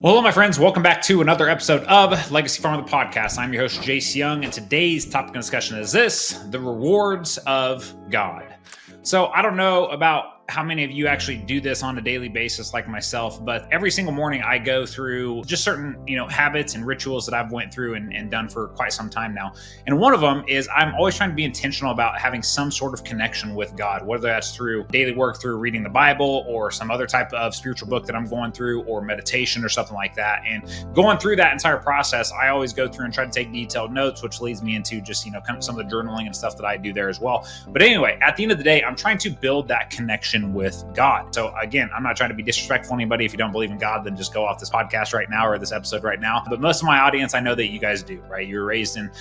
Well, hello, my friends. Welcome back to another episode of Legacy Farmer, the podcast. I'm your host, Jace Young, and today's topic of discussion is the rewards of God. So I don't know about how many of you actually do this on a daily basis like myself, but every single morning I go through just certain, habits and rituals that I've went through and done for quite some time now. And one of them is I'm always trying to be intentional about having some sort of connection with God, whether that's through daily work, through reading the Bible or some other type of spiritual book that I'm going through, or meditation or something like that. And going through that entire process, I always go through and try to take detailed notes, which leads me into just, kind of some of the journaling and stuff that I do there as well. But anyway, at the end of the day, I'm trying to build that connection with God. So again, I'm not trying to be disrespectful to anybody. If you don't believe in God, then just go off this podcast right now or this episode right now. But most of my audience, I know that you guys do, right? You were raised in,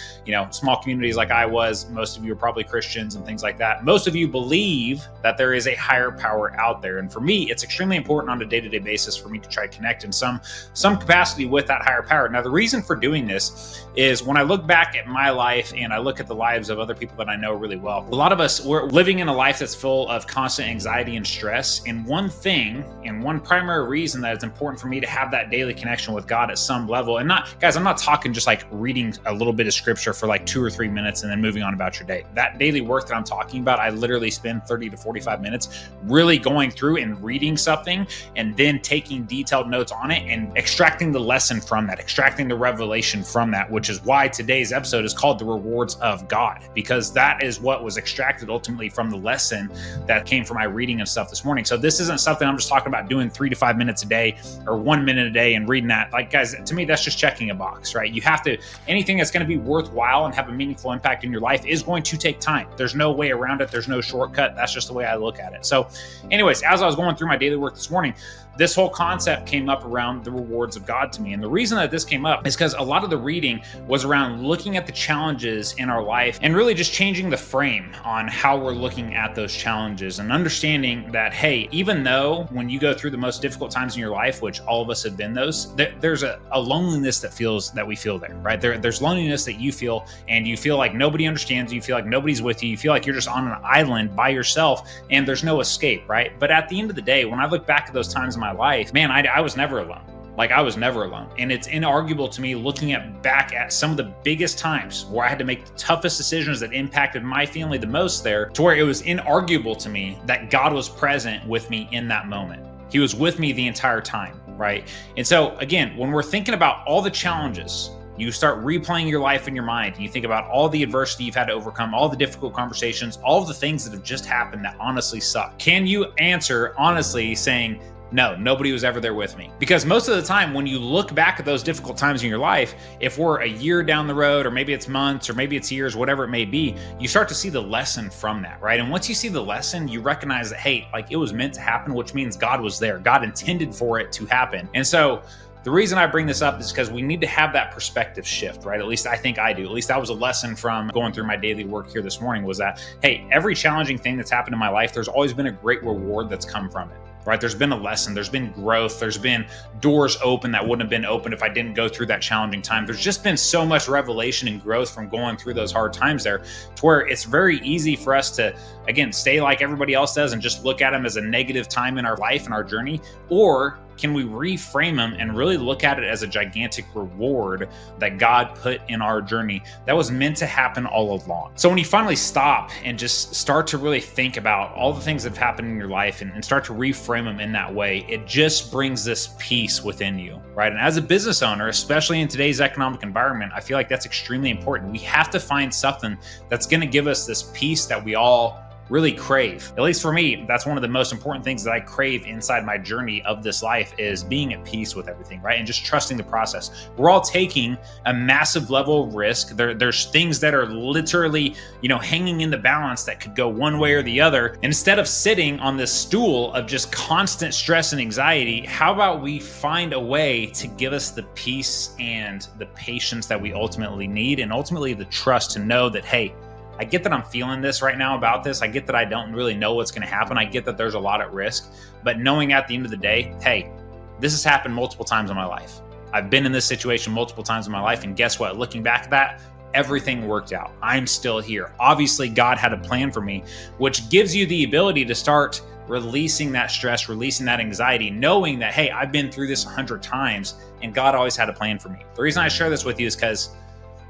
small communities like I was. Most of you are probably Christians and things like that. Most of you believe that there is a higher power out there. And for me, it's extremely important on a day-to-day basis for me to try to connect in some capacity with that higher power. Now, the reason for doing this is when I look back at my life and I look at the lives of other people that I know really well, a lot of us, we're living in a life that's full of constant anxiety and stress. And one thing and one primary reason that it's important for me to have that daily connection with God at some level, and I'm not talking just like reading a little bit of scripture for like 2 or 3 minutes and then moving on about your day. That daily work that I'm talking about, I literally spend 30 to 45 minutes really going through and reading something and then taking detailed notes on it and extracting the lesson from that, extracting the revelation from that, which is why today's episode is called The Rewards of God, because that is what was extracted ultimately from the lesson that came from my reading and stuff this morning. So this isn't something I'm just talking about doing 3 to 5 minutes a day or 1 minute a day and reading that. Like, guys, to me, that's just checking a box, right? You have to, anything that's going to be worthwhile and have a meaningful impact in your life is going to take time. There's no way around it. There's no shortcut. That's just the way I look at it. So anyways, as I was going through my daily work this morning, this whole concept came up around the rewards of God to me. And the reason that this came up is because a lot of the reading was around looking at the challenges in our life and really just changing the frame on how we're looking at those challenges and understanding that, hey, even though when you go through the most difficult times in your life, which all of us have been those, there's a loneliness that we feel there, right? There's loneliness that you feel, and you feel like nobody understands you. You feel like nobody's with you. You feel like you're just on an island by yourself and there's no escape, right? But at the end of the day, when I look back at those times in my life, man, I was never alone. Like, I was never alone. And it's inarguable to me looking back at some of the biggest times where I had to make the toughest decisions that impacted my family the most there, to where it was inarguable to me that God was present with me in that moment. He was with me the entire time, right? And so again, when we're thinking about all the challenges, you start replaying your life in your mind and you think about all the adversity you've had to overcome, all the difficult conversations, all the things that have just happened that honestly suck. Can you answer honestly saying, no, nobody was ever there with me? Because most of the time when you look back at those difficult times in your life, if we're a year down the road, or maybe it's months, or maybe it's years, whatever it may be, you start to see the lesson from that, right? And once you see the lesson, you recognize that, hey, like, it was meant to happen, which means God was there. God intended for it to happen. And so the reason I bring this up is because we need to have that perspective shift, right? At least I think I do. At least that was a lesson from going through my daily work here this morning, was that, hey, every challenging thing that's happened in my life, there's always been a great reward that's come from it, right? There's been a lesson, there's been growth, there's been doors open that wouldn't have been open if I didn't go through that challenging time. There's just been so much revelation and growth from going through those hard times there, to where it's very easy for us to, again, stay like everybody else does and just look at them as a negative time in our life and our journey. Or can we reframe them and really look at it as a gigantic reward that God put in our journey that was meant to happen all along? So when you finally stop and just start to really think about all the things that have happened in your life and start to reframe them in that way, it just brings this peace within you, right? And as a business owner, especially in today's economic environment, I feel like that's extremely important. We have to find something that's going to give us this peace that we all really crave. At least for me, that's one of the most important things that I crave inside my journey of this life, is being at peace with everything, right? And just trusting the process. We're all taking a massive level of risk. There's things that are literally, hanging in the balance that could go one way or the other. And instead of sitting on this stool of just constant stress and anxiety, how about we find a way to give us the peace and the patience that we ultimately need, and ultimately the trust to know that, hey, I get that I'm feeling this right now about this. I get that I don't really know what's going to happen. I get that there's a lot at risk, but knowing at the end of the day, hey, this has happened multiple times in my life. I've been in this situation multiple times in my life. And guess what? Looking back at that, everything worked out. I'm still here. Obviously, God had a plan for me, which gives you the ability to start releasing that stress, releasing that anxiety, knowing that, hey, I've been through this 100 times and God always had a plan for me. The reason I share this with you is because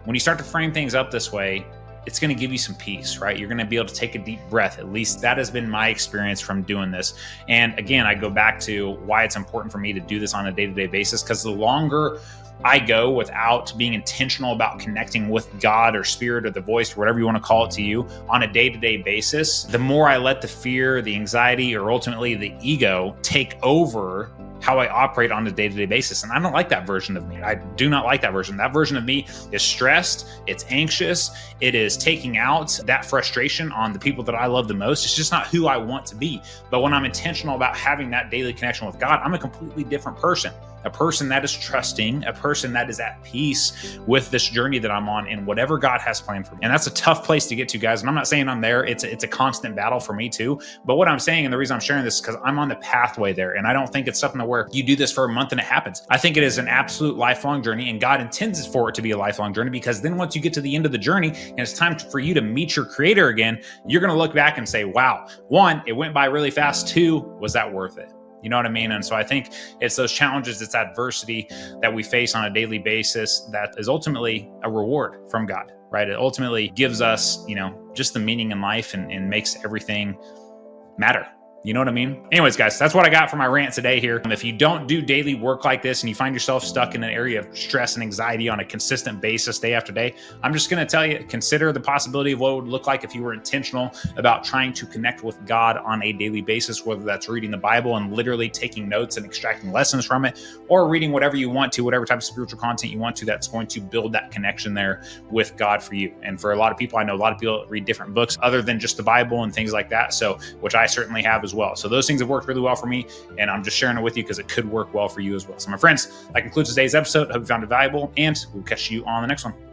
when you start to frame things up this way, it's going to give you some peace, right? You're going to be able to take a deep breath. At least that has been my experience from doing this. And again, I go back to why it's important for me to do this on a day-to-day basis, because the longer I go without being intentional about connecting with God or spirit or the voice or whatever you want to call it to you on a day-to-day basis, the more I let the fear, the anxiety, or ultimately the ego take over how I operate on a day-to-day basis. And I don't like that version of me. I do not like that version. That version of me is stressed, it's anxious, it is taking out that frustration on the people that I love the most. It's just not who I want to be. But when I'm intentional about having that daily connection with God, I'm a completely different person. A person that is trusting, a person that is at peace with this journey that I'm on and whatever God has planned for me. And that's a tough place to get to, guys. And I'm not saying I'm there. It's a constant battle for me too. But what I'm saying, and the reason I'm sharing this is because I'm on the pathway there. And I don't think it's something where you do this for a month and it happens. I think it is an absolute lifelong journey, and God intends for it to be a lifelong journey, because then once you get to the end of the journey and it's time for you to meet your creator again, you're going to look back and say, wow, one, it went by really fast. Two, was that worth it? You know what I mean? And so I think it's those challenges, it's adversity that we face on a daily basis that is ultimately a reward from God, right? It ultimately gives us, just the meaning in life and makes everything matter. You know what I mean? Anyways, guys, that's what I got for my rant today here. If you don't do daily work like this and you find yourself stuck in an area of stress and anxiety on a consistent basis day after day, I'm just going to tell you, consider the possibility of what it would look like if you were intentional about trying to connect with God on a daily basis, whether that's reading the Bible and literally taking notes and extracting lessons from it, or reading whatever you want to, whatever type of spiritual content you want to, that's going to build that connection there with God for you. And for a lot of people, I know a lot of people read different books other than just the Bible and things like that. So, which I certainly have as well. So those things have worked really well for me, and I'm just sharing it with you because it could work well for you as well. So my friends, that concludes today's episode. I hope you found it valuable, and we'll catch you on the next one.